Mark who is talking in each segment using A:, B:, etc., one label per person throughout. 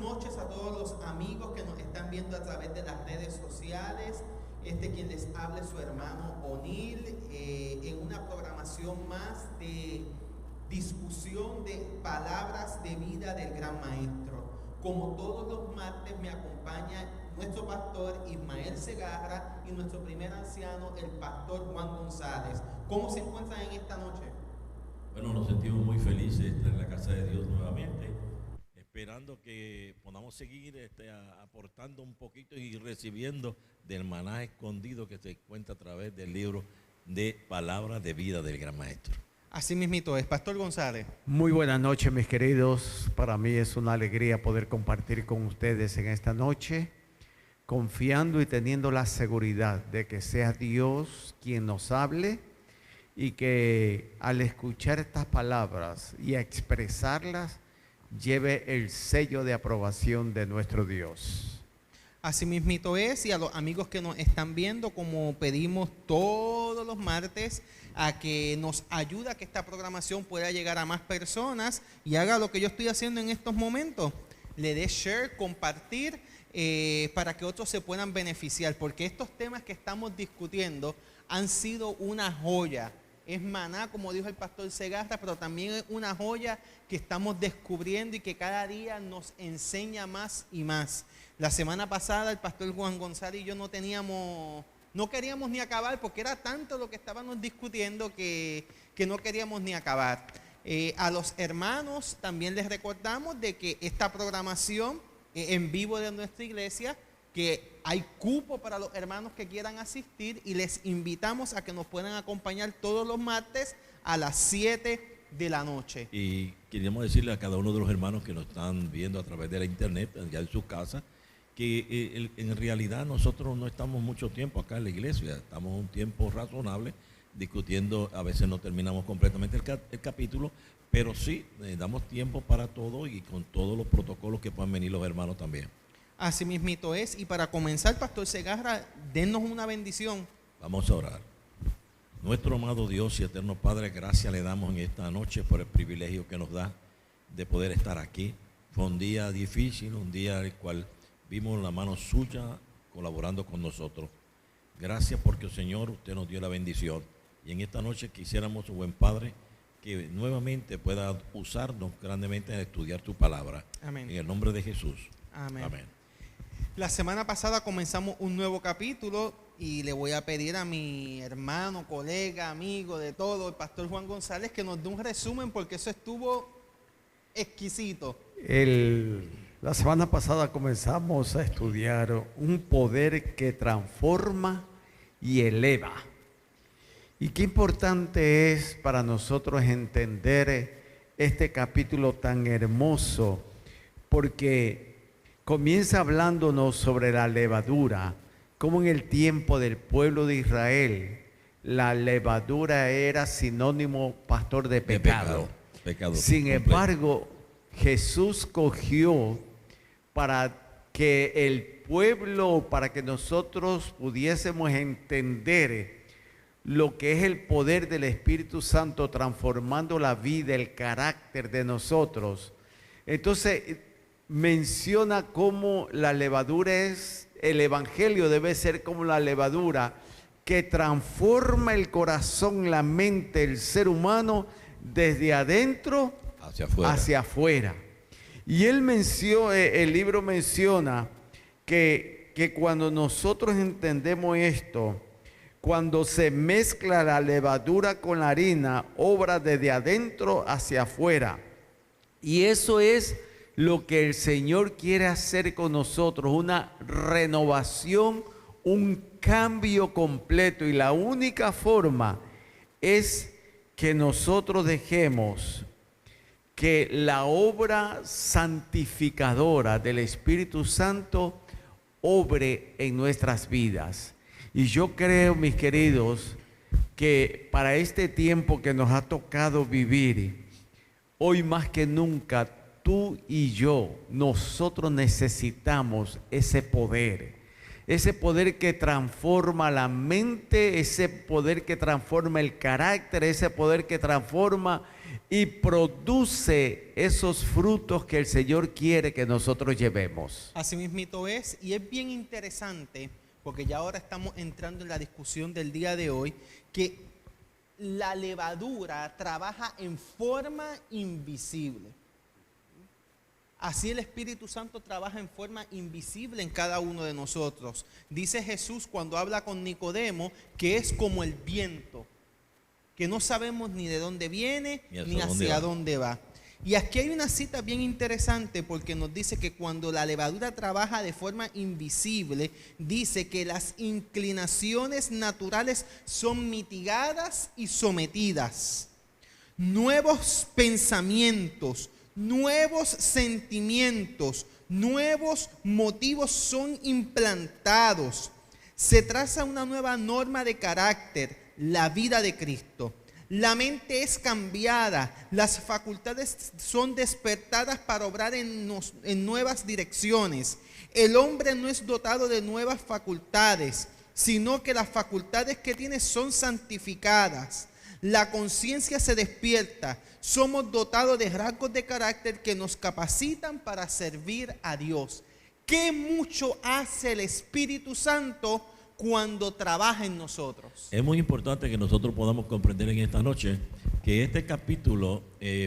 A: noches a todos los amigos que nos están viendo a través de las redes sociales. Quien les hable es su hermano O'Neill, en una programación más de discusión de palabras de vida del Gran Maestro. Como todos los martes me acompaña nuestro pastor Ismael Segarra y nuestro primer anciano, el pastor Juan González. ¿Cómo se encuentran en esta noche?
B: Bueno, nos sentimos muy felices de estar en la casa de Dios nuevamente, esperando que podamos seguir aportando un poquito y recibiendo del maná escondido que se encuentra a través del libro de Palabras de Vida del Gran Maestro.
A: Así mismito es, Pastor González.
C: Muy buenas noches, mis queridos. Para mí es una alegría poder compartir con ustedes en esta noche, confiando y teniendo la seguridad de que sea Dios quien nos hable y que al escuchar estas palabras y a expresarlas, lleve el sello de aprobación de nuestro Dios.
A: Así mismito es, y a los amigos que nos están viendo, como pedimos todos los martes, a que nos ayude a que esta programación pueda llegar a más personas y haga lo que yo estoy haciendo en estos momentos. Le dé share, compartir, para que otros se puedan beneficiar, porque estos temas que estamos discutiendo han sido una joya. Es maná, como dijo el pastor Segarra, pero también es una joya que estamos descubriendo y que cada día nos enseña más y más. La semana pasada el pastor Juan González y yo no queríamos ni acabar, porque era tanto lo que estábamos discutiendo que no queríamos ni acabar. A los hermanos también les recordamos de que esta programación en vivo de nuestra iglesia, que hay cupo para los hermanos que quieran asistir, y les invitamos a que nos puedan acompañar todos los martes a las 7 de la noche.
B: Y queríamos decirle a cada uno de los hermanos que nos están viendo a través de la internet, ya en su casa, que en realidad nosotros no estamos mucho tiempo acá en la iglesia, estamos un tiempo razonable discutiendo, a veces no terminamos completamente el capítulo, pero sí damos tiempo para todo y con todos los protocolos que puedan venir los hermanos también.
A: Así mismito es, y para comenzar, pastor Segarra, dennos una bendición.
B: Vamos a orar. Nuestro amado Dios y eterno Padre, gracias le damos en esta noche por el privilegio que nos da de poder estar aquí. Fue un día difícil, un día en el cual vimos la mano suya colaborando con nosotros. Gracias porque, Señor, usted nos dio la bendición. Y en esta noche quisiéramos, buen Padre, que nuevamente pueda usarnos grandemente en estudiar tu palabra.
A: Amén.
B: En el nombre de Jesús.
A: Amén.
B: Amén.
A: La semana pasada comenzamos un nuevo capítulo y le voy a pedir a mi hermano, colega, amigo de todo, el pastor Juan González, que nos dé un resumen, porque eso estuvo exquisito.
C: La semana pasada comenzamos a estudiar un poder que transforma y eleva. Y qué importante es para nosotros entender este capítulo tan hermoso, porque comienza hablándonos sobre la levadura, como en el tiempo del pueblo de Israel, la levadura era sinónimo, pastor, de pecado. Sin embargo, Jesús cogió para que el pueblo, para que nosotros pudiésemos entender lo que es el poder del Espíritu Santo transformando la vida, el carácter de nosotros. Entonces menciona cómo la levadura es, el evangelio debe ser como la levadura que transforma el corazón, la mente, el ser humano desde adentro hacia afuera. Y él el libro menciona que cuando nosotros entendemos esto, cuando se mezcla la levadura con la harina, obra desde adentro hacia afuera. Y eso es lo que el Señor quiere hacer con nosotros, una renovación, un cambio completo. Y la única forma es que nosotros dejemos que la obra santificadora del Espíritu Santo obre en nuestras vidas. Y yo creo, mis queridos, que para este tiempo que nos ha tocado vivir, hoy más que nunca, tú y yo, nosotros necesitamos ese poder que transforma la mente, ese poder que transforma el carácter, ese poder que transforma y produce esos frutos que el Señor quiere que nosotros llevemos.
A: Así mismito es, y es bien interesante, porque ya ahora estamos entrando en la discusión del día de hoy, que la levadura trabaja en forma invisible. Así el Espíritu Santo trabaja en forma invisible en cada uno de nosotros. Dice Jesús cuando habla con Nicodemo que es como el viento, que no sabemos ni de dónde viene ni hacia dónde va. Y aquí hay una cita bien interesante porque nos dice que cuando la levadura trabaja de forma invisible, dice que las inclinaciones naturales son mitigadas y sometidas. Nuevos pensamientos, nuevos sentimientos, nuevos motivos son implantados. Se traza una nueva norma de carácter, la vida de Cristo. La mente es cambiada, las facultades son despertadas para obrar en nuevas direcciones. El hombre no es dotado de nuevas facultades, sino que las facultades que tiene son santificadas. La conciencia se despierta, somos dotados de rasgos de carácter que nos capacitan para servir a Dios. ¿Qué mucho hace el Espíritu Santo cuando trabaja en nosotros?
B: Es muy importante que nosotros podamos comprender en esta noche que este capítulo,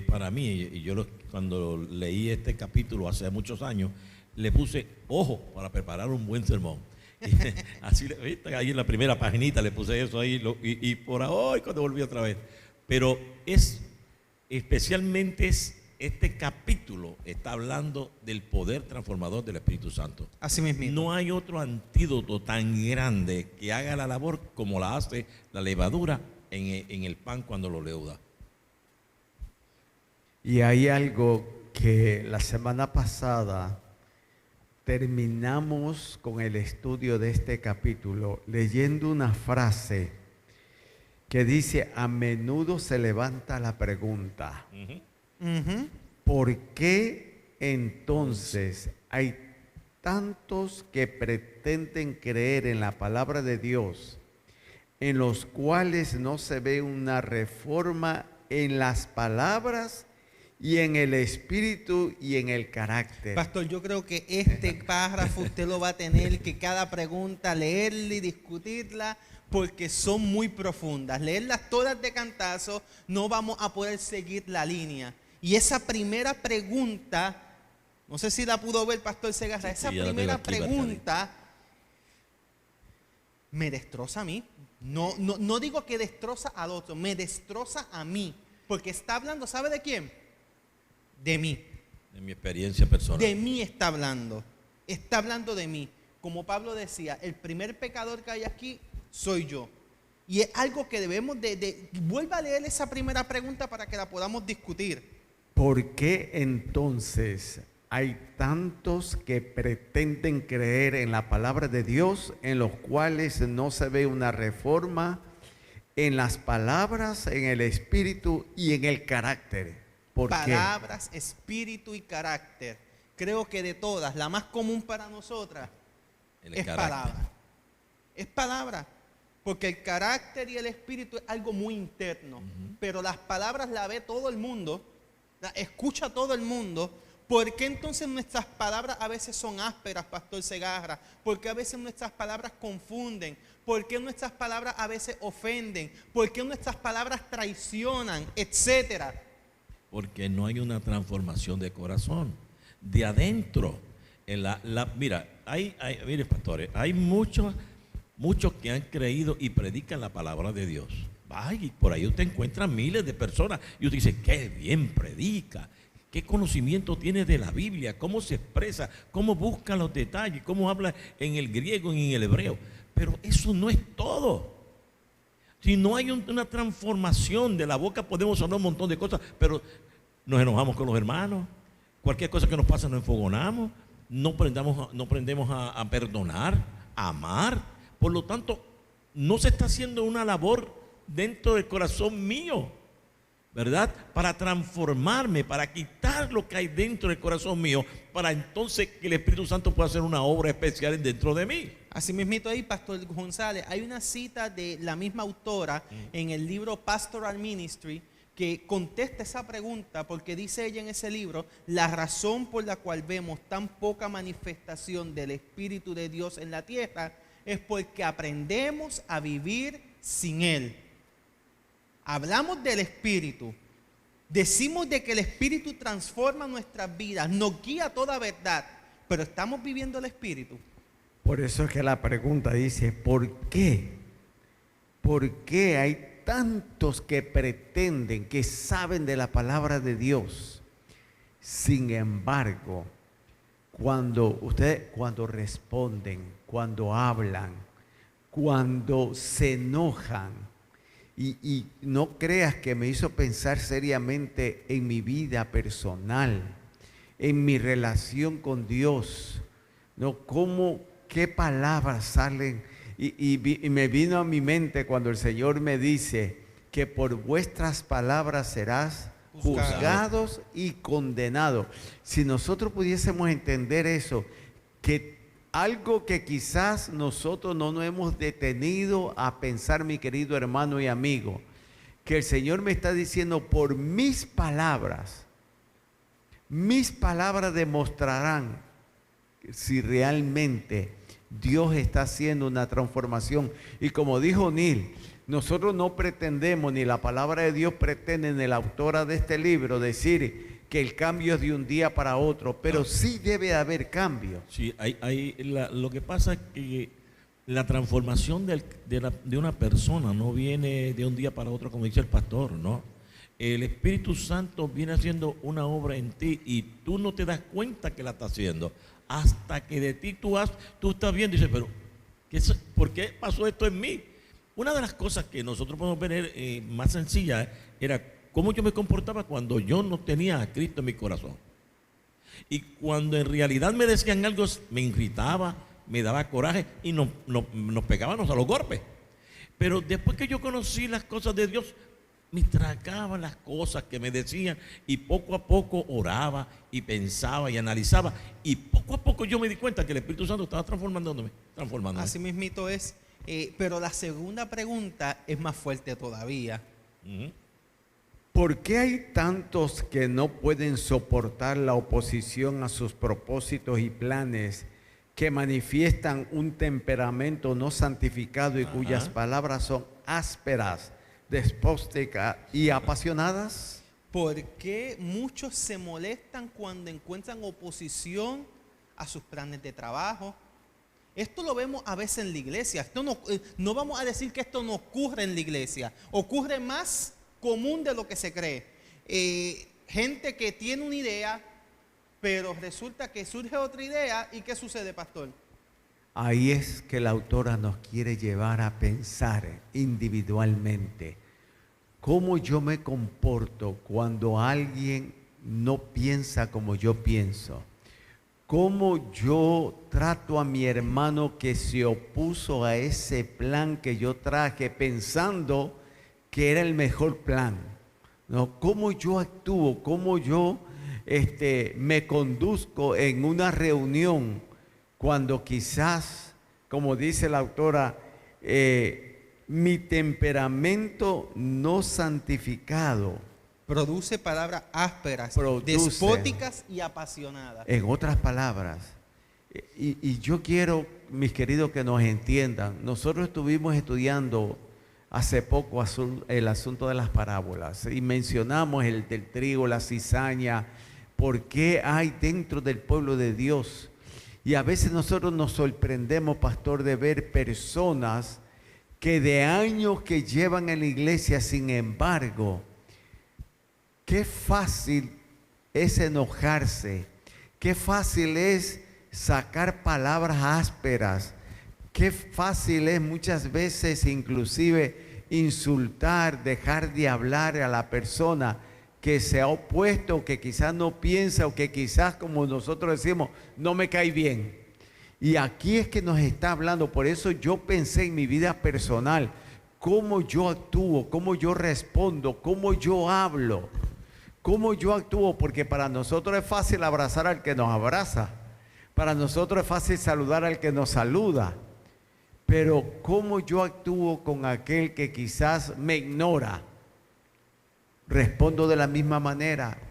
B: para mí, y yo cuando leí este capítulo hace muchos años, le puse ojo para preparar un buen sermón. Así, ahí en la primera paginita le puse eso ahí y por ahora cuando volví otra vez. Pero especialmente este capítulo está hablando del poder transformador del Espíritu Santo.
A: Así mismo.
B: No hay otro antídoto tan grande que haga la labor como la hace la levadura en el pan cuando lo leuda.
C: Y hay algo que la semana pasada terminamos con el estudio de este capítulo leyendo una frase que dice: a menudo se levanta la pregunta, ¿por qué entonces hay tantos que pretenden creer en la palabra de Dios, en los cuales no se ve una reforma en las palabras y en el espíritu y en el carácter?
A: Pastor, yo creo que este párrafo usted lo va a tener que cada pregunta leerla y discutirla, porque son muy profundas. Leerlas todas de cantazo no vamos a poder seguir la línea. Y esa primera pregunta, no sé si la pudo ver Pastor Segarra, esa primera pregunta me destroza a mí. No digo que destroza al otro, me destroza a mí, porque está hablando, ¿sabe de quién? De mí.
B: De mi experiencia personal.
A: De mí está hablando de mí. Como Pablo decía, el primer pecador que hay aquí soy yo. Y es algo que debemos vuelva a leer esa primera pregunta para que la podamos discutir.
C: ¿Por qué entonces hay tantos que pretenden creer en la palabra de Dios, en los cuales no se ve una reforma en las palabras, en el espíritu y en el carácter? ¿Por
A: palabras, qué? Espíritu y carácter. Creo que de todas, la más común para nosotras es palabra. Es palabra. Porque el carácter y el espíritu es algo muy interno. Pero las palabras las ve todo el mundo, las escucha todo el mundo. ¿Por qué entonces nuestras palabras a veces son ásperas, Pastor Segarra? ¿Por qué a veces nuestras palabras confunden? ¿Por qué nuestras palabras a veces ofenden? ¿Por qué nuestras palabras traicionan? Etcétera.
B: Porque no hay una transformación de corazón, de adentro. Mira, mire, pastores, hay muchos que han creído y predican la palabra de Dios. Ay, por ahí usted encuentra miles de personas y usted dice, qué bien predica, qué conocimiento tiene de la Biblia, cómo se expresa, cómo busca los detalles, cómo habla en el griego y en el hebreo. Pero eso no es todo. Si no hay una transformación de la boca, podemos hablar un montón de cosas, pero nos enojamos con los hermanos. Cualquier cosa que nos pasa nos enfogonamos. No aprendemos a perdonar, a amar. Por lo tanto, no se está haciendo una labor dentro del corazón mío, ¿verdad? Para transformarme, para quitar lo que hay dentro del corazón mío, para entonces que el Espíritu Santo pueda hacer una obra especial dentro de mí.
A: Así mismito ahí, Pastor González, hay una cita de la misma autora en el libro Pastoral Ministry que conteste esa pregunta, porque dice ella en ese libro, la razón por la cual vemos tan poca manifestación del Espíritu de Dios en la tierra es porque aprendemos a vivir sin Él. Hablamos del Espíritu, decimos de que el Espíritu transforma nuestras vidas, nos guía a toda verdad, pero ¿estamos viviendo el Espíritu?
C: Por eso es que la pregunta dice, ¿por qué? ¿Por qué hay tantos que pretenden, que saben de la palabra de Dios? Sin embargo, cuando responden, cuando hablan, cuando se enojan, y no creas que me hizo pensar seriamente en mi vida personal, en mi relación con Dios, ¿no? ¿Qué palabras salen? Y me vino a mi mente cuando el Señor me dice que por vuestras palabras serás juzgados y condenados. Si nosotros pudiésemos entender eso, que algo que quizás nosotros no nos hemos detenido a pensar, mi querido hermano y amigo, que el Señor me está diciendo, por mis palabras demostrarán si realmente Dios está haciendo una transformación. Y como dijo Neil, nosotros no pretendemos, ni la palabra de Dios pretende, ni la autora de este libro, decir que el cambio es de un día para otro, pero sí debe haber cambio.
B: Sí, lo que pasa es que la transformación de una persona no viene de un día para otro, como dice el pastor, ¿no? El Espíritu Santo viene haciendo una obra en ti y tú no te das cuenta que la está haciendo. Hasta que de ti tú estás viendo y dices, pero ¿por qué pasó esto en mí? Una de las cosas que nosotros podemos ver más sencilla era cómo yo me comportaba cuando yo no tenía a Cristo en mi corazón. Y cuando en realidad me decían algo, me irritaba, me daba coraje y nos pegábamos a los golpes. Pero después que yo conocí las cosas de Dios, me tragaba las cosas que me decían y poco a poco oraba y pensaba y analizaba y poco a poco yo me di cuenta que el Espíritu Santo estaba transformándome.
A: Así mismito es, pero la segunda pregunta es más fuerte todavía.
C: ¿Por qué hay tantos que no pueden soportar la oposición a sus propósitos y planes, que manifiestan un temperamento no santificado y cuyas palabras son ásperas, despósticas y apasionadas?
A: ¿Por qué muchos se molestan cuando encuentran oposición a sus planes de trabajo? Esto lo vemos a veces en la iglesia. Esto no vamos a decir que esto no ocurre en la iglesia. Ocurre más común de lo que se cree. Gente que tiene una idea, pero resulta que surge otra idea. ¿Y qué sucede, pastor?
C: Ahí es que la autora nos quiere llevar a pensar individualmente. ¿Cómo yo me comporto cuando alguien no piensa como yo pienso? ¿Cómo yo trato a mi hermano que se opuso a ese plan que yo traje pensando que era el mejor plan? ¿No? ¿Cómo yo actúo? ¿Cómo yo me conduzco en una reunión cuando quizás, como dice la autora, mi temperamento no santificado
A: produce palabras ásperas, despóticas y apasionadas? En
C: otras palabras, y yo quiero, mis queridos, que nos entiendan. Nosotros estuvimos estudiando hace poco el asunto de las parábolas y mencionamos el del trigo, la cizaña, por qué hay dentro del pueblo de Dios. Y a veces nosotros nos sorprendemos, pastor, de ver personas que de años que llevan en la iglesia, sin embargo, qué fácil es enojarse, qué fácil es sacar palabras ásperas, qué fácil es muchas veces inclusive insultar, dejar de hablar a la persona que se ha opuesto, que quizás no piensa o que quizás, como nosotros decimos, no me cae bien. Y aquí es que nos está hablando. Por eso yo pensé en mi vida personal, cómo yo actúo, cómo yo respondo, cómo yo hablo, cómo yo actúo, porque para nosotros es fácil abrazar al que nos abraza, para nosotros es fácil saludar al que nos saluda, pero cómo yo actúo con aquel que quizás me ignora. respondo de la misma manera.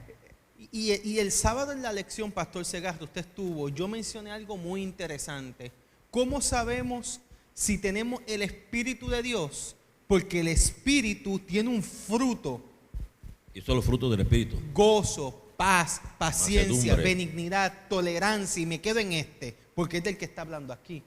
A: Y el sábado en la lección, Pastor Segarra, usted estuvo, yo mencioné algo muy interesante. ¿Cómo sabemos si tenemos el Espíritu de Dios? Porque el Espíritu tiene un fruto.
B: Y son los frutos del Espíritu.
A: Gozo, paz, paciencia,
B: Mansedumbre,
A: benignidad, tolerancia. Y me quedo en porque es del que está hablando aquí.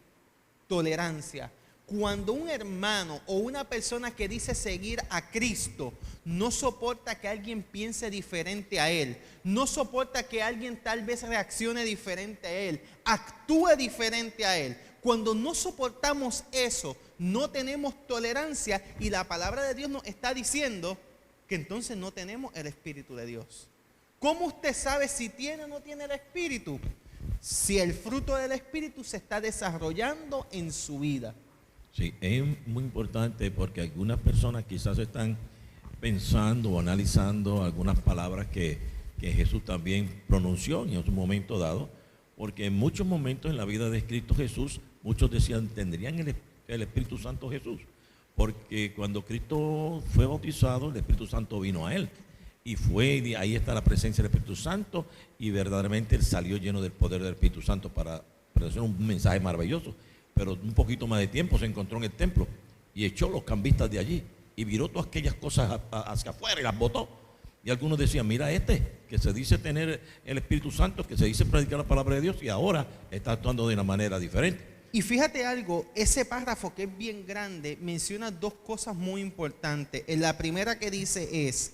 A: Tolerancia. Cuando un hermano o una persona que dice seguir a Cristo no soporta que alguien piense diferente a él, no soporta que alguien tal vez reaccione diferente a él, actúe diferente a él, cuando no soportamos eso, no tenemos tolerancia, y la palabra de Dios nos está diciendo que entonces no tenemos el Espíritu de Dios. ¿Cómo usted sabe si tiene o no tiene el Espíritu? Si el fruto del Espíritu se está desarrollando en su vida.
B: Sí, es muy importante porque algunas personas quizás están pensando o analizando algunas palabras que Jesús también pronunció en un momento dado, porque en muchos momentos en la vida de Cristo Jesús, muchos decían, tendrían el Espíritu Santo Jesús, porque cuando Cristo fue bautizado, el Espíritu Santo vino a él, y ahí está la presencia del Espíritu Santo, y verdaderamente él salió lleno del poder del Espíritu Santo para hacer un mensaje maravilloso. Pero un poquito más de tiempo se encontró en el templo y echó los cambistas de allí y viró todas aquellas cosas hacia afuera y las botó. Y algunos decían, mira que se dice tener el Espíritu Santo, que se dice predicar la palabra de Dios, y ahora está actuando de una manera diferente.
A: Y fíjate algo, ese párrafo que es bien grande menciona dos cosas muy importantes. La primera que dice es,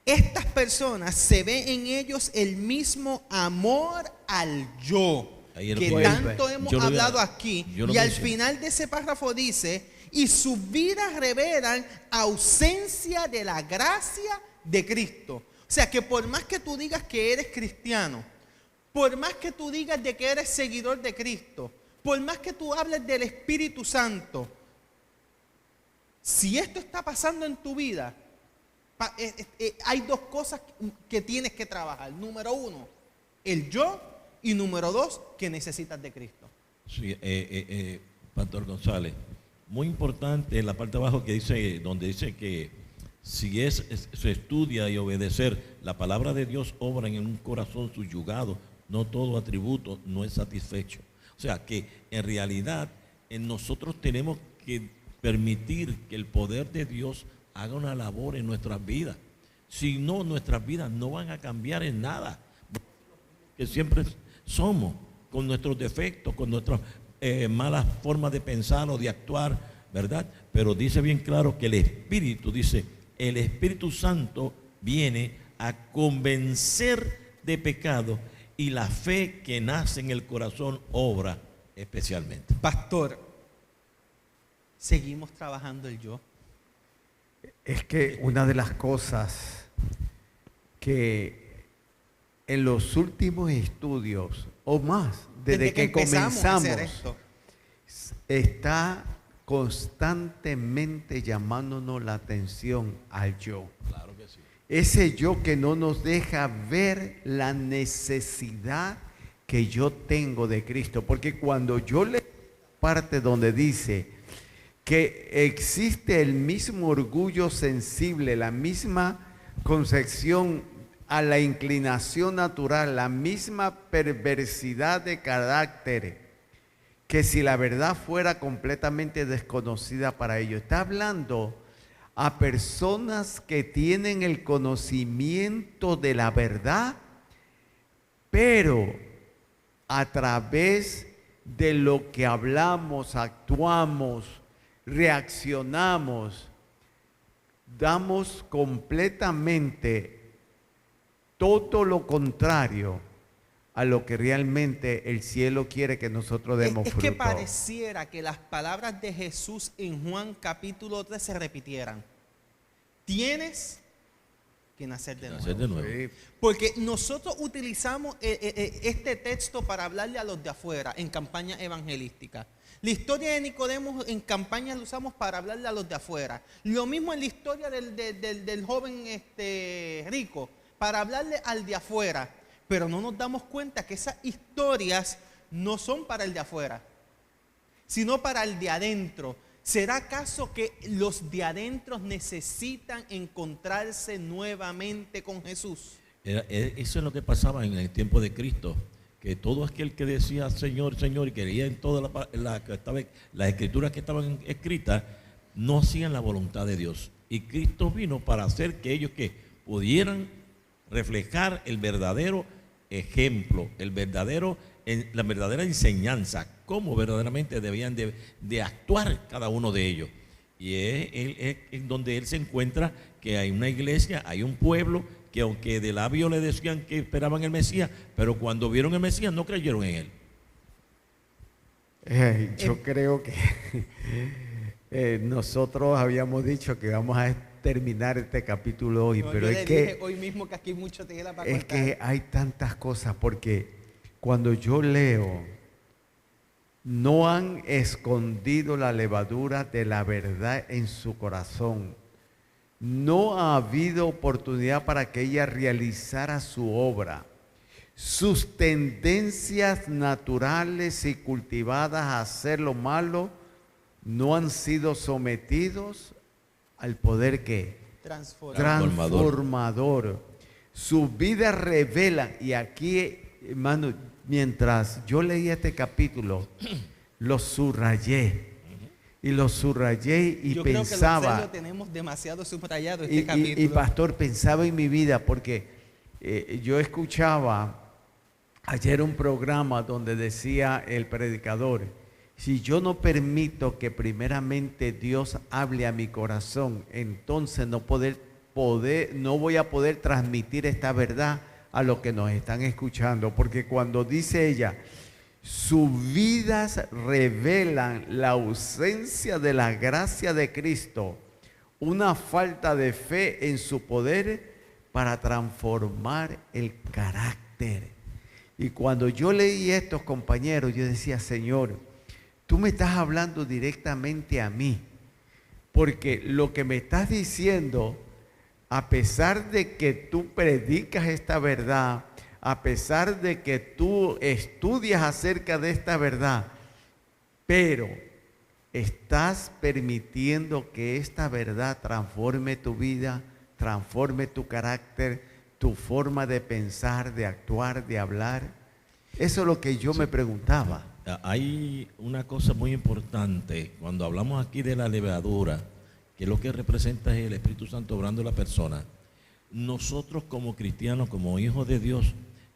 A: estas personas se ve en ellos el mismo amor al yo, que tanto hemos hablado aquí, y al final de ese párrafo dice, y sus vidas revelan ausencia de la gracia de Cristo. O sea que por más que tú digas que eres cristiano, por más que tú digas de que eres seguidor de Cristo, por más que tú hables del Espíritu Santo, si esto está pasando en tu vida, hay dos cosas que tienes que trabajar. Número uno, el yo. Y número dos, que necesitas de Cristo.
B: Sí, Pastor González, muy importante en la parte de abajo donde dice que si se estudia y obedecer, la palabra de Dios obra en un corazón subyugado, no todo atributo no es satisfecho. O sea que en realidad nosotros tenemos que permitir que el poder de Dios haga una labor en nuestras vidas. Si no, nuestras vidas no van a cambiar en nada. Que siempre somos, con nuestros defectos, con nuestras malas formas de pensar o de actuar, ¿verdad? Pero dice bien claro que el Espíritu Santo viene a convencer de pecado, y la fe que nace en el corazón obra especialmente.
A: Pastor, seguimos trabajando el yo.
C: Es que una de las cosas que en los últimos estudios, o más, desde que comenzamos, está constantemente llamándonos la atención al yo.
B: Claro que sí.
C: Ese yo que no nos deja ver la necesidad que yo tengo de Cristo. Porque cuando yo leo parte donde dice que existe el mismo orgullo sensible, la misma concepción a la inclinación natural, la misma perversidad de carácter, que si la verdad fuera completamente desconocida para ellos. Está hablando a personas que tienen el conocimiento de la verdad, pero a través de lo que hablamos, actuamos, reaccionamos, damos completamente todo lo contrario a lo que realmente el cielo quiere que nosotros demos fruto.
A: Es que pareciera que las palabras de Jesús en Juan capítulo 3 se repitieran. Tienes que nacer de nuevo.
C: Sí.
A: Porque nosotros utilizamos este texto para hablarle a los de afuera en campaña evangelística. La historia de Nicodemo en campaña lo usamos para hablarle a los de afuera. Lo mismo en la historia del joven rico, para hablarle al de afuera. Pero no nos damos cuenta que esas historias no son para el de afuera, sino para el de adentro. ¿Será acaso que los de adentro necesitan encontrarse nuevamente con Jesús?
B: Eso es lo que pasaba en el tiempo de Cristo, que todo aquel que decía Señor, Señor, y creía en todas las escrituras que estaban escritas, no hacían la voluntad de Dios. Y Cristo vino para hacer que ellos que pudieran reflejar el verdadero ejemplo, la verdadera enseñanza, cómo verdaderamente debían de actuar cada uno de ellos. Y es donde él se encuentra, que hay una iglesia, hay un pueblo, que aunque de labios le decían que esperaban el Mesías, pero cuando vieron el Mesías no creyeron en él.
C: Yo creo que nosotros habíamos dicho que vamos a terminar este capítulo hoy,
A: No,
C: pero
A: yo
C: es
A: le
C: que
A: dije hoy mismo que aquí mucho te queda para
C: es
A: contar.
C: que hay tantas cosas, porque cuando yo leo, no han escondido la levadura de la verdad en su corazón. No ha habido oportunidad para que ella realizara su obra. Sus tendencias naturales y cultivadas a hacer lo malo no han sido sometidos al poder que transformador. Sus vidas revelan, y aquí, hermano, mientras yo leía este capítulo, lo subrayé. Y lo subrayé y
A: yo
C: pensaba.
A: Creo que lo tenemos demasiado subrayado este capítulo.
C: Y pastor, pensaba en mi vida, porque yo escuchaba ayer un programa donde decía el predicador: si yo no permito que primeramente Dios hable a mi corazón, entonces no voy a poder transmitir esta verdad a los que nos están escuchando. Porque cuando dice ella, sus vidas revelan la ausencia de la gracia de Cristo, una falta de fe en su poder para transformar el carácter. Y cuando yo leí estos, compañeros, yo decía: Señor, tú me estás hablando directamente a mí, porque lo que me estás diciendo, a pesar de que tú predicas esta verdad, a pesar de que tú estudias acerca de esta verdad, pero estás permitiendo que esta verdad transforme tu vida, transforme tu carácter, tu forma de pensar, de actuar, de hablar. Eso es lo que yo me preguntaba.
B: Hay una cosa muy importante cuando hablamos aquí de la levadura, que lo que representa es el Espíritu Santo obrando en la persona. Nosotros como cristianos, como hijos de Dios,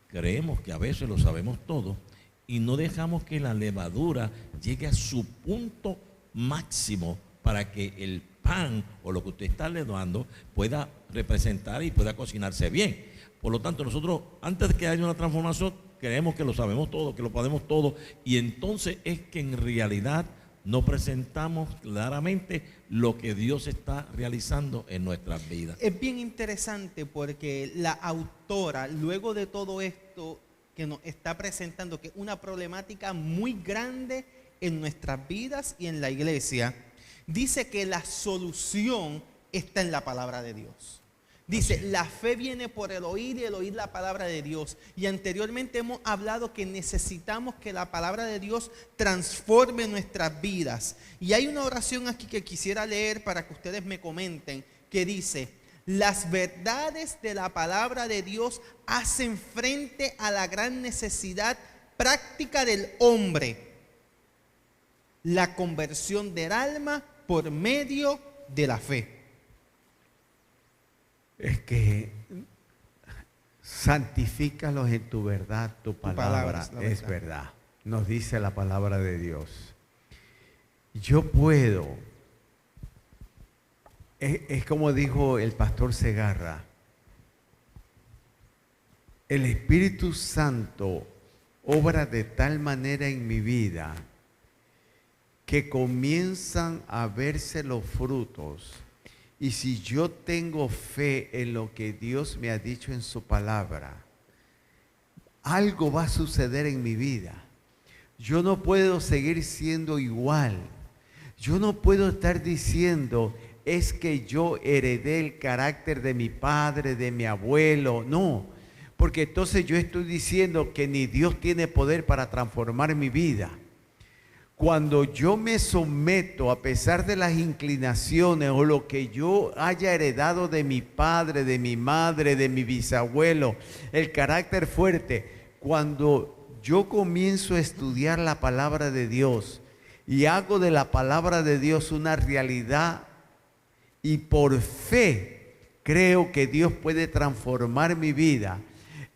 B: creemos que a veces lo sabemos todo y no dejamos que la levadura llegue a su punto máximo para que el pan o lo que usted está levando pueda representar y pueda cocinarse bien. Por lo tanto, nosotros, antes de que haya una transformación, creemos que lo sabemos todo, que lo podemos todo, y entonces es que en realidad no presentamos claramente lo que Dios está realizando en nuestras vidas.
A: Es bien interesante porque la autora, luego de todo esto que nos está presentando, que es una problemática muy grande en nuestras vidas y en la iglesia, dice que la solución está en la palabra de Dios. Dice, la fe viene por el oír y el oír la palabra de Dios. Y anteriormente hemos hablado que necesitamos que la palabra de Dios transforme nuestras vidas. Y hay una oración aquí que quisiera leer para que ustedes me comenten, que dice: las verdades de la palabra de Dios hacen frente a la gran necesidad práctica del hombre, la conversión del alma por medio de la fe.
C: Es que santifícalos en tu verdad, tu palabra es verdad. Nos dice la palabra de Dios. Yo puedo, es como dijo el pastor Segarra, el Espíritu Santo obra de tal manera en mi vida que comienzan a verse los frutos. Y si yo tengo fe en lo que Dios me ha dicho en su palabra, algo va a suceder en mi vida. Yo no puedo seguir siendo igual. Yo no puedo estar diciendo, es que yo heredé el carácter de mi padre, de mi abuelo. No, porque entonces yo estoy diciendo que ni Dios tiene poder para transformar mi vida. cuando yo me someto a pesar de las inclinaciones o lo que yo haya heredado de mi padre, de mi madre, de mi bisabuelo, el carácter fuerte, cuando yo comienzo a estudiar la palabra de Dios y hago de la palabra de Dios una realidad y por fe creo que Dios puede transformar mi vida,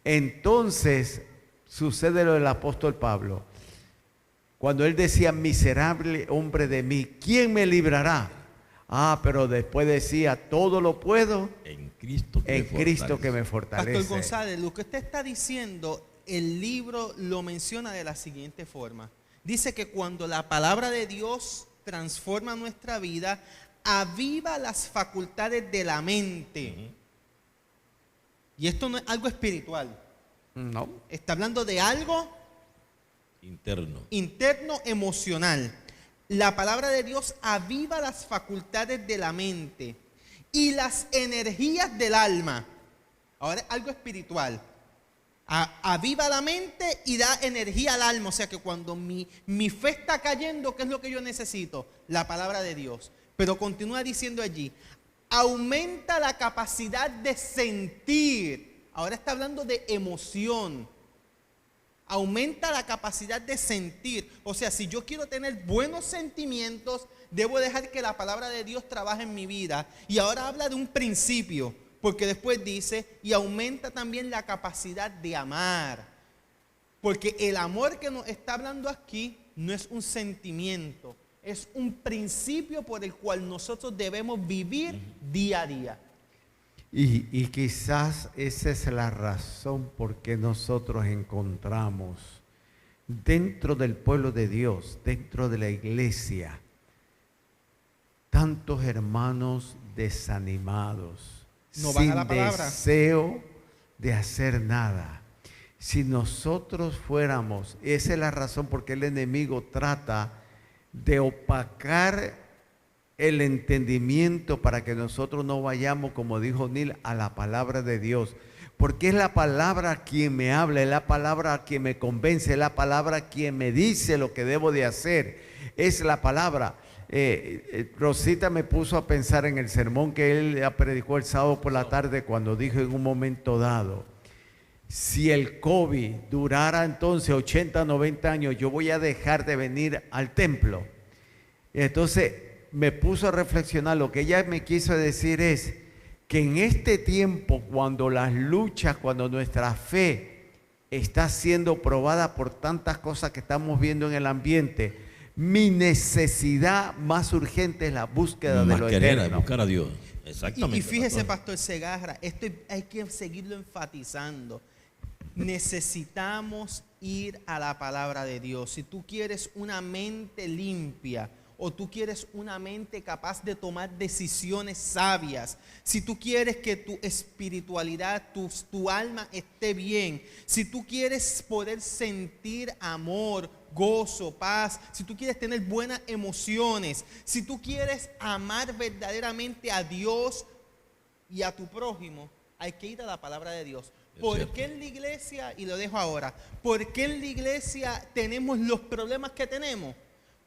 C: entonces sucede lo del apóstol Pablo. Cuando él decía, miserable hombre de mí, ¿quién me librará? Pero después decía, todo lo puedo
B: en Cristo
C: que me fortalece.
A: Pastor González, lo que usted está diciendo, el libro lo menciona de la siguiente forma. Dice que cuando la palabra de Dios transforma nuestra vida, aviva las facultades de la mente. Y esto no es algo espiritual.
C: No.
A: Está hablando de algo interno, emocional. La palabra de Dios aviva las facultades de la mente y las energías del alma. Ahora es algo espiritual. Aviva la mente y da energía al alma. O sea que cuando mi fe está cayendo, ¿qué es lo que yo necesito? La palabra de Dios. Pero continúa diciendo allí, aumenta la capacidad de sentir. Ahora está hablando de emoción. Aumenta la capacidad de sentir. O sea, si yo quiero tener buenos sentimientos, debo dejar que la palabra de Dios trabaje en mi vida. Y ahora habla de un principio, porque después dice, y aumenta también la capacidad de amar. Porque el amor que nos está hablando aquí no es un sentimiento, es un principio por el cual nosotros debemos vivir día a día.
C: Y quizás esa es la razón por qué nosotros encontramos dentro del pueblo de Dios, dentro de la iglesia, tantos hermanos desanimados,
A: no van
C: sin
A: a la palabra,
C: deseo de hacer nada. Si nosotros fuéramos, esa es la razón por qué el enemigo trata de opacar el entendimiento para que nosotros no vayamos, como dijo Neil, a la palabra de Dios. Porque es la palabra quien me habla, es la palabra quien me convence, es la palabra quien me dice lo que debo de hacer. Es la palabra. Rosita me puso a pensar en el sermón que él predicó el sábado por la tarde cuando dijo en un momento dado, si el COVID durara entonces 80, 90 años, yo voy a dejar de venir al templo. Entonces me puso a reflexionar, lo que ella me quiso decir es que en este tiempo, cuando las luchas, cuando nuestra fe está siendo probada por tantas cosas que estamos viendo en el ambiente, mi necesidad más urgente es la búsqueda de lo eterno.
B: Buscar a Dios. Exactamente.
A: Y fíjese, Pastor Segarra, esto hay que seguirlo enfatizando. Necesitamos ir a la palabra de Dios. Si tú quieres una mente limpia, o tú quieres una mente capaz de tomar decisiones sabias, si tú quieres que tu espiritualidad, tu alma esté bien, si tú quieres poder sentir amor, gozo, paz, si tú quieres tener buenas emociones, si tú quieres amar verdaderamente a Dios y a tu prójimo, hay que ir a la palabra de Dios. ¿Por qué en la iglesia, y lo dejo ahora, por qué en la iglesia tenemos los problemas que tenemos?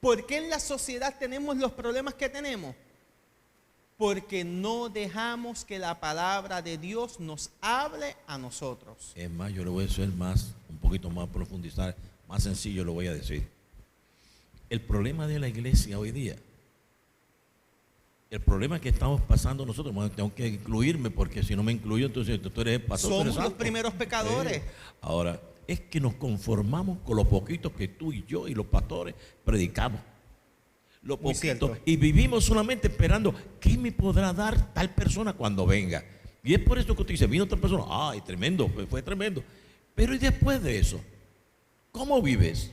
A: ¿Por qué en la sociedad tenemos los problemas que tenemos? Porque no dejamos que la palabra de Dios nos hable a nosotros.
B: Es más, yo le voy a decir un poquito más profundizar, más sencillo lo voy a decir. El problema de la iglesia hoy día, el problema que estamos pasando nosotros, bueno, tengo que incluirme porque si no me incluyo, entonces tú eres pastor.
A: Somos los primeros pecadores.
B: Ahora, es que nos conformamos con lo poquito que tú y yo y los pastores predicamos. Lo poquito. Y vivimos solamente esperando qué me podrá dar tal persona cuando venga. Y es por eso que usted dice, vino otra persona, ay, tremendo, fue tremendo. Pero y después de eso, ¿cómo vives?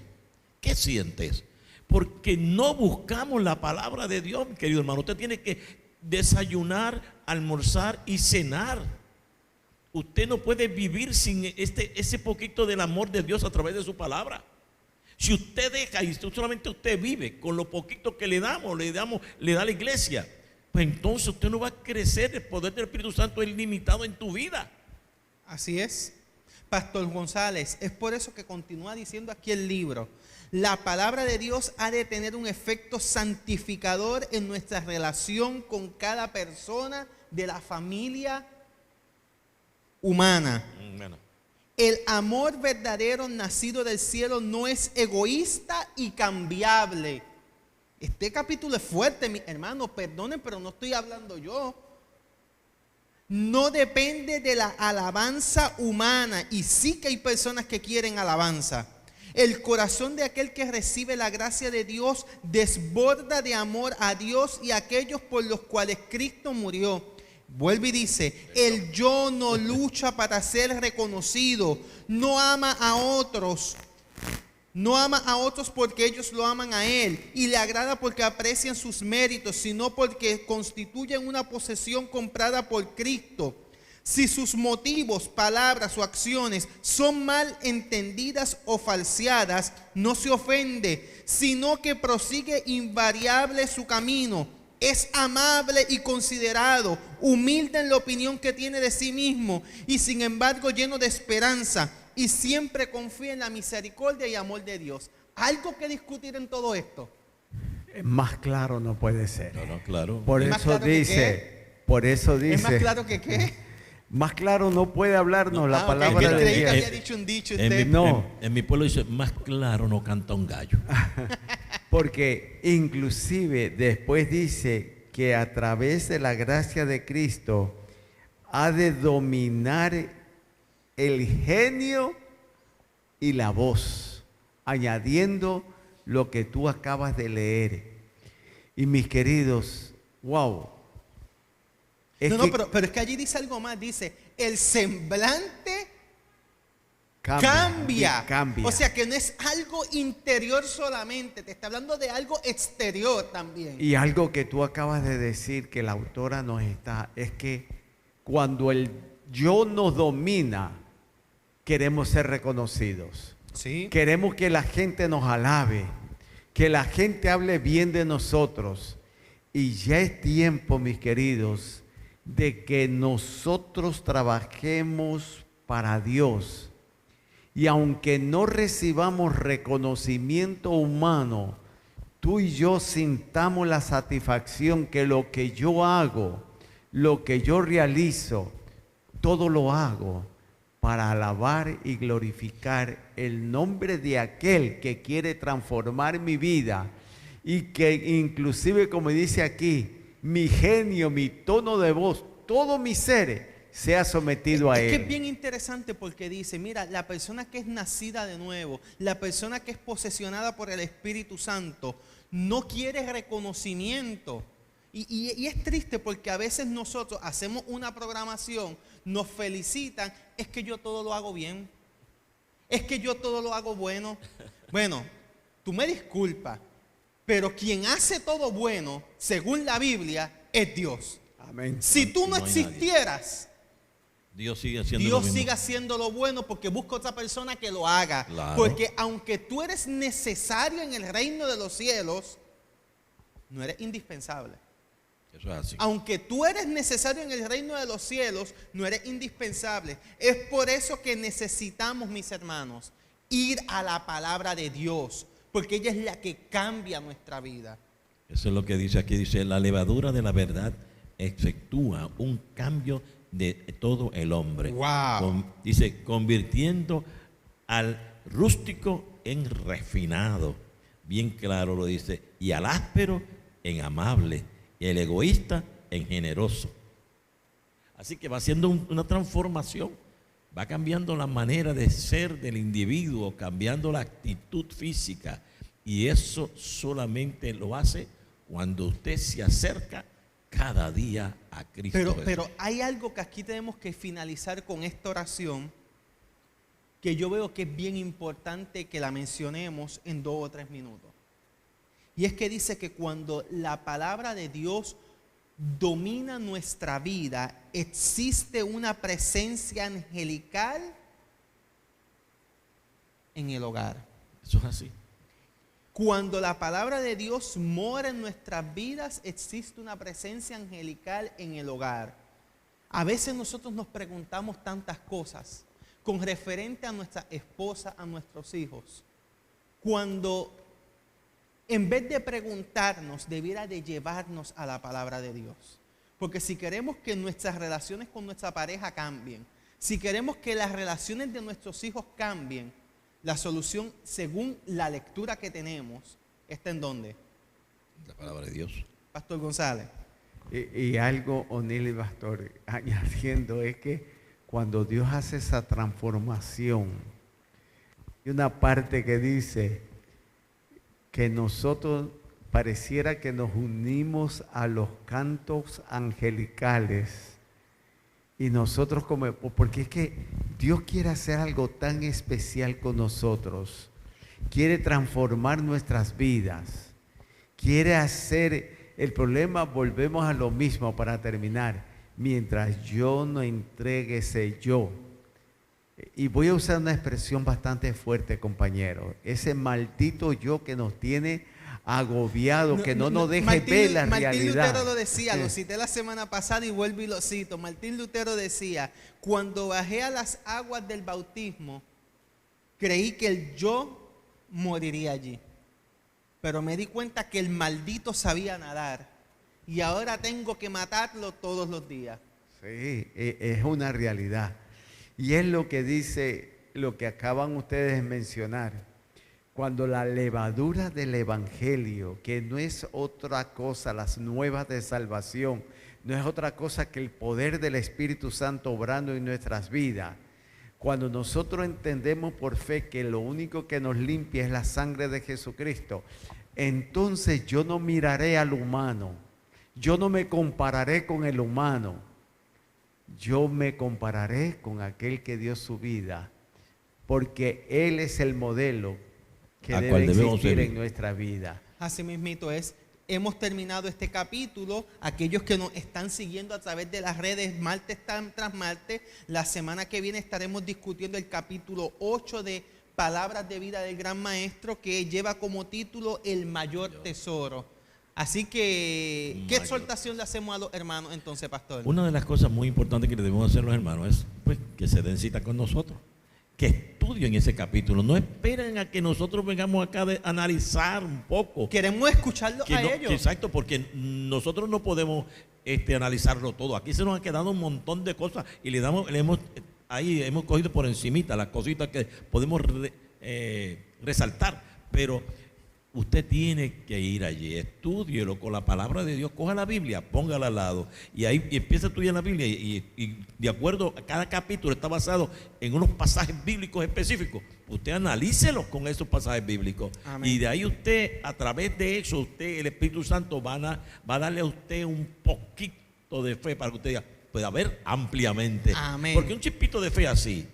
B: ¿Qué sientes? Porque no buscamos la palabra de Dios, querido hermano. Usted tiene que desayunar, almorzar y cenar. Usted no puede vivir sin ese poquito del amor de Dios a través de su palabra. Si usted deja y solamente usted vive con lo poquito que le da la iglesia, pues entonces usted no va a crecer. El poder del Espíritu Santo es limitado en tu vida.
A: Así es. Pastor González, es por eso que continúa diciendo aquí el libro. La palabra de Dios ha de tener un efecto santificador en nuestra relación con cada persona de la familia humana.
B: Bueno,
A: El amor verdadero nacido del cielo no es egoísta y cambiable. Este capítulo es fuerte, mis hermanos, perdonen, pero no estoy hablando yo. No depende de la alabanza humana, y sí que hay personas que quieren alabanza. El corazón de aquel que recibe la gracia de Dios desborda de amor a Dios y a aquellos por los cuales Cristo murió. Vuelve y dice, el yo no lucha para ser reconocido, no ama a otros porque ellos lo aman a él y le agrada porque aprecian sus méritos, sino porque constituyen una posesión comprada por Cristo. Si sus motivos, palabras o acciones son mal entendidas o falseadas, no se ofende, sino que prosigue invariable su camino. Es amable y considerado, humilde en la opinión que tiene de sí mismo y sin embargo lleno de esperanza, y siempre confía en la misericordia y amor de Dios. ¿Algo que discutir en todo esto?
C: Más claro no puede ser.
B: no, claro.
C: Por
A: ¿Es más
C: eso
A: claro que
C: dice, por eso dice.
A: ¿Es más claro que qué?
C: Más claro no puede hablarnos la
A: ok.
C: palabra
A: Yo
C: de
A: creí que
C: Dios.
A: había dicho un dicho
B: En
A: usted.
B: mi,
C: No.
B: en mi pueblo dice, más claro no canta un gallo.
C: Porque inclusive después dice que a través de la gracia de Cristo ha de dominar el genio y la voz, añadiendo lo que tú acabas de leer. Y mis queridos, wow.
A: Pero es que allí dice algo más, dice, el semblante cambia. O sea que no es algo interior solamente, te está hablando de algo exterior también.
C: Y algo que tú acabas de decir que la autora nos está, es que cuando el yo nos domina, queremos ser reconocidos.
A: Sí.
C: Queremos que la gente nos alabe, que la gente hable bien de nosotros. Y ya es tiempo, mis queridos, de que nosotros trabajemos para Dios. Y aunque no recibamos reconocimiento humano, tú y yo sintamos la satisfacción que lo que yo hago, lo que yo realizo, todo lo hago para alabar y glorificar el nombre de aquel que quiere transformar mi vida y que inclusive, como dice aquí, mi genio, mi tono de voz, todo mi ser sea sometido a
A: Es que
C: él.
A: es bien interesante porque dice, mira, la persona que es nacida de nuevo, la persona que es posesionada por el Espíritu Santo, no quiere reconocimiento. Y es triste porque a veces nosotros hacemos una programación, nos felicitan, es que yo todo lo hago bien, es que yo todo lo hago bueno. Bueno, tú me disculpas, pero quien hace todo bueno, según la Biblia, es Dios.
C: Amén.
A: Si tú no
B: No hay nadie.
A: existieras,
B: Dios sigue haciendo lo
A: Dios
B: mismo.
A: sigue haciendo lo bueno porque busca otra persona que lo haga.
B: Claro.
A: Porque aunque tú eres necesario en el reino de los cielos, no eres indispensable.
B: Eso es así.
A: Aunque tú eres necesario en el reino de los cielos, no eres indispensable. Es por eso que necesitamos, mis hermanos, ir a la palabra de Dios, porque ella es la que cambia nuestra vida.
B: Eso es lo que dice aquí. Dice, la levadura de la verdad efectúa un cambio de todo el hombre.
A: Wow.
B: Dice, convirtiendo al rústico en refinado. Bien claro lo dice. Y al áspero en amable. Y el egoísta en generoso. Así que va haciendo una transformación. Va cambiando la manera de ser del individuo, cambiando la actitud física. Y eso solamente lo hace cuando usted se acerca cada día a Cristo.
A: Pero hay algo que aquí tenemos que finalizar con esta oración, que yo veo que es bien importante que la mencionemos en 2 o 3 minutos. Y es que dice que cuando la palabra de Dios domina nuestra vida, existe una presencia angelical en el hogar.
B: Eso es así.
A: Cuando la palabra de Dios mora en nuestras vidas, existe una presencia angelical en el hogar. A veces nosotros nos preguntamos tantas cosas. con referente a nuestra esposa, a nuestros hijos, cuando en vez de preguntarnos, debiera de llevarnos a la palabra de Dios? Porque si queremos que nuestras relaciones con nuestra pareja cambien, si queremos que las relaciones de nuestros hijos cambien, la solución, según la lectura que tenemos, ¿está en dónde?
B: La palabra de Dios.
A: Pastor González.
C: Y algo, O'Neill y Pastor, añadiendo, es que cuando Dios hace esa transformación, hay una parte que dice que nosotros pareciera que nos unimos a los cantos angelicales y nosotros como, porque es que Dios quiere hacer algo tan especial con nosotros, quiere transformar nuestras vidas, quiere hacer. El problema, volvemos a lo mismo para terminar, mientras yo no entregue ese yo, y voy a usar una expresión bastante fuerte, compañero, ese maldito yo que nos tiene agobiado, que no nos deje ver la realidad.
A: Martín Lutero lo decía, lo cité la semana pasada y vuelvo y lo cito. Martín Lutero decía: cuando bajé a las aguas del bautismo, creí que el yo moriría allí. Pero me di cuenta que el maldito sabía nadar y ahora tengo que matarlo todos los días.
C: Sí, es una realidad. Y es lo que dice, lo que acaban ustedes de mencionar. Cuando la levadura del Evangelio, que no es otra cosa, las nuevas de salvación, no es otra cosa que el poder del Espíritu Santo obrando en nuestras vidas. Cuando nosotros entendemos por fe que lo único que nos limpia es la sangre de Jesucristo, entonces yo no miraré al humano, yo no me compararé con el humano, yo me compararé con aquel que dio su vida, porque Él es el modelo que debe existir en nuestra vida.
A: Así mismito es. Hemos terminado este capítulo. Aquellos que nos están siguiendo a través de las redes martes tras martes, la semana que viene estaremos discutiendo el capítulo 8 de Palabras de Vida del Gran Maestro, que lleva como título El Mayor Tesoro. Así que, ¿qué exhortación le hacemos a los hermanos entonces, pastor?
B: Una de las cosas muy importantes que le debemos hacer a los hermanos es pues, que se den cita con nosotros, que estudien ese capítulo, no esperen a que nosotros vengamos acá a analizar un poco.
A: Queremos escucharlo a ellos.
B: Exacto, porque nosotros no podemos analizarlo todo. Aquí se nos ha quedado un montón de cosas y hemos cogido por encimita las cositas que podemos resaltar, pero usted tiene que ir allí, estúdielo con la palabra de Dios, coja la Biblia, póngala al lado y ahí empieza a estudiar la Biblia y de acuerdo a cada capítulo está basado en unos pasajes bíblicos específicos. Usted analícelo con esos pasajes bíblicos. Amén. Y de ahí usted, a través de eso, el Espíritu Santo va a darle a usted un poquito de fe para que usted pueda ver ampliamente.
A: Amén.
B: Porque un chispito de fe así,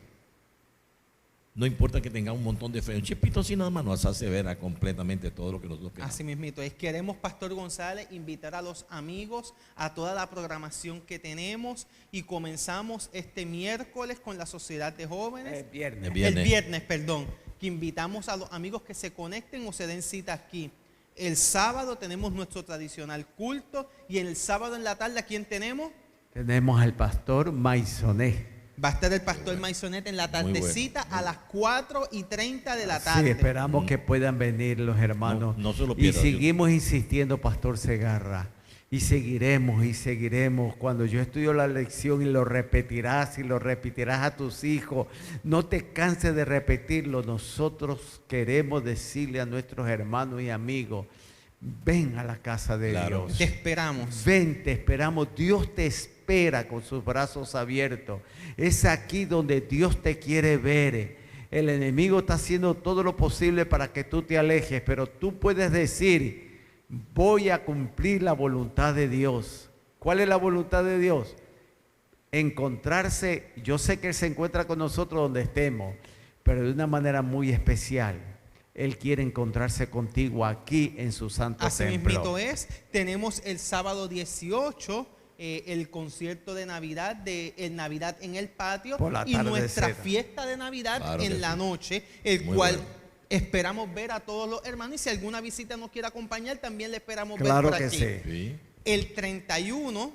B: no importa que tenga un montón de fe, un chispito así nada más nos hace ver completamente todo lo que nosotros queremos.
A: Así mismito es. Queremos, Pastor González, invitar a los amigos a toda la programación que tenemos y comenzamos este miércoles con la Sociedad de Jóvenes.
C: El viernes.
A: El viernes, perdón. Que invitamos a los amigos que se conecten o se den cita aquí. El sábado tenemos nuestro tradicional culto y en el sábado en la tarde, ¿a quién tenemos?
C: Tenemos al pastor Maisonet.
A: Va a estar el pastor Maisonet en la tardecita a las 4:30 de la tarde.
C: Sí, esperamos que puedan venir los hermanos.
B: No se lo
C: y
B: pierdan.
C: seguimos insistiendo, Pastor Segarra. Y seguiremos. Cuando yo estudio la lección y lo repetirás a tus hijos, no te canses de repetirlo. Nosotros queremos decirle a nuestros hermanos y amigos: ven a la casa de Dios.
A: Te esperamos.
C: Ven, te esperamos. Dios te espera con sus brazos abiertos. Es aquí donde Dios te quiere ver. El enemigo está haciendo todo lo posible para que tú te alejes, pero tú puedes decir: voy a cumplir la voluntad de Dios. ¿Cuál es la voluntad de Dios? Encontrarse. Yo sé que Él se encuentra con nosotros donde estemos, pero de una manera muy especial. Él quiere encontrarse contigo aquí en su santo templo.
A: Así mismito es. Tenemos el sábado 18 el concierto de Navidad, el Navidad en el patio y nuestra fiesta de Navidad en la noche, el cual esperamos ver a todos los hermanos, y si alguna visita nos quiere acompañar, también le esperamos ver por aquí.
C: Sí.
A: El 31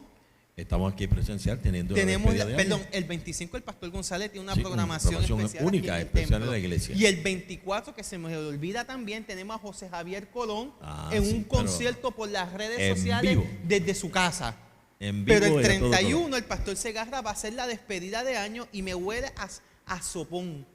B: Estamos aquí presencial teniendo
A: Tenemos,
B: la despedida de año.
A: el 25 el pastor González tiene una
B: Sí,
A: programación especial
B: única,
A: aquí en el
B: especial
A: templo.
B: de la iglesia.
A: Y el 24, que se me olvida también, tenemos a José Javier Colón en
B: sí,
A: un concierto por las redes
B: en
A: sociales
B: vivo.
A: desde su casa.
B: En vivo
A: Pero el
B: y a todo
A: 31
B: color.
A: el pastor Segarra va a hacer la despedida de año y me huele a sopón.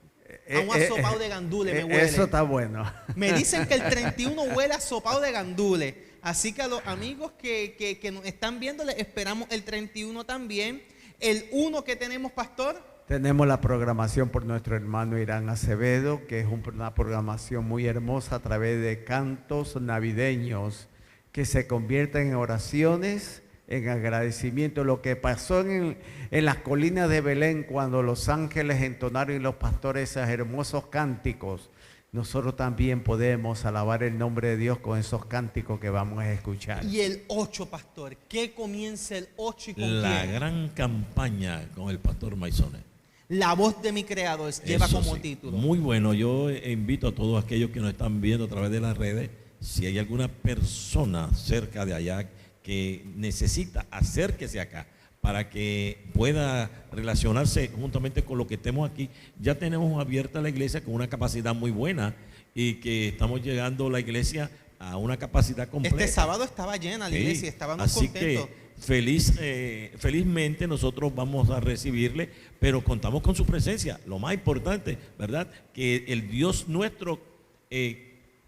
A: A un asopado de gandules me huele.
C: Eso está bueno.
A: Me dicen que el 31 huele a sopado de gandules. Así que a los amigos que nos están viendo, les esperamos el 31 también. El 1 que tenemos, pastor.
C: Tenemos la programación por nuestro hermano Irán Acevedo, que es una programación muy hermosa a través de cantos navideños que se convierten en oraciones, en agradecimiento. Lo que pasó en las colinas de Belén cuando los ángeles entonaron y los pastores esos hermosos cánticos, nosotros también podemos alabar el nombre de Dios con esos cánticos que vamos a escuchar.
A: Y el 8, pastor. ¿Qué comienza el 8 y con
B: La
A: quién?
B: gran campaña con el pastor Maisones.
A: La voz de mi creador lleva
B: Eso
A: como
B: sí,
A: título.
B: muy bueno. Yo invito a todos aquellos que nos están viendo a través de las redes, si hay alguna persona cerca de allá que necesita, acérquese acá para que pueda relacionarse juntamente con lo que estemos aquí. Ya tenemos abierta la iglesia con una capacidad muy buena y que estamos llegando la iglesia a una capacidad completa.
A: Este sábado estaba llena la
B: Sí,
A: iglesia, estábamos
B: así
A: contentos.
B: que felizmente nosotros vamos a recibirle, pero contamos con su presencia. Lo más importante, ¿verdad? Que el Dios nuestro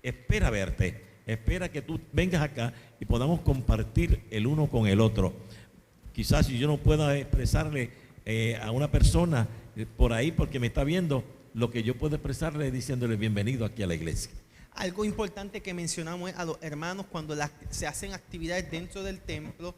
B: espera verte, espera que tú vengas acá y podamos compartir el uno con el otro. Quizás si yo no pueda expresarle a una persona por ahí porque me está viendo, lo que yo puedo expresarle es diciéndole bienvenido aquí a la iglesia.
A: Algo importante que mencionamos es a los hermanos cuando se hacen actividades dentro del templo.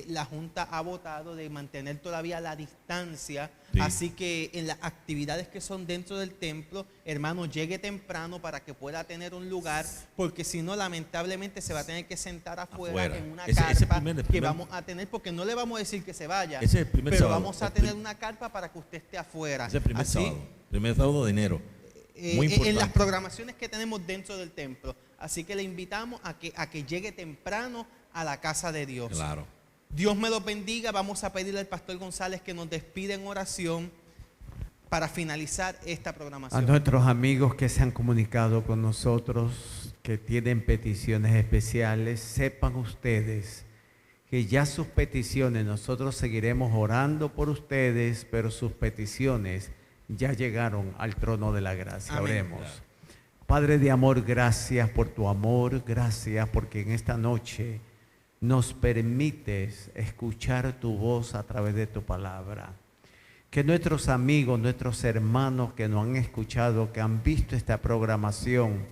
A: La Junta ha votado de mantener todavía la distancia,
B: Sí.
A: así que en las actividades que son dentro del templo, hermano, llegue temprano para que pueda tener un lugar, porque si no, lamentablemente se va a tener que sentar afuera. En una
B: Ese
A: carpa
B: primer-
A: que vamos a tener, porque no le vamos a decir que se vaya,
B: Ese es el primer
A: pero
B: sábado.
A: vamos a
B: El
A: tener
B: prim-
A: una carpa para que usted esté afuera.
B: Ese es el
A: Así,
B: primer sábado de enero. Muy
A: en las
B: importante.
A: programaciones que tenemos dentro del templo. Así que le invitamos a que llegue temprano a la casa de Dios.
B: Claro.
A: Dios me los bendiga. Vamos a pedirle al pastor González que nos despida en oración para finalizar esta
C: A
A: programación.
C: nuestros amigos que se han comunicado con nosotros, que tienen peticiones especiales, sepan ustedes que ya sus peticiones, nosotros seguiremos orando por ustedes, pero sus peticiones ya llegaron al trono de la gracia.
A: Amén.
C: Oremos. Padre de amor, gracias por tu amor, gracias porque en esta noche nos permites escuchar tu voz a través de tu palabra. Que nuestros amigos, nuestros hermanos que nos han escuchado, que han visto esta programación,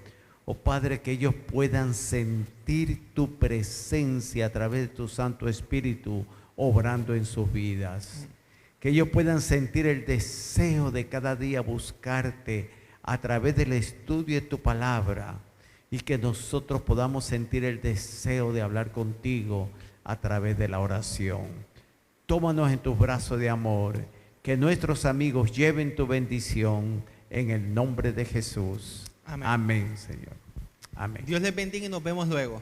C: oh Padre, que ellos puedan sentir tu presencia a través de tu Santo Espíritu obrando en sus vidas. Que ellos puedan sentir el deseo de cada día buscarte a través del estudio de tu palabra y que nosotros podamos sentir el deseo de hablar contigo a través de la oración. Tómanos en tus brazos de amor, que nuestros amigos lleven tu bendición en el nombre de Jesús.
A: Amén.
C: Amén, Señor. Amén.
A: Dios les bendiga y nos vemos luego.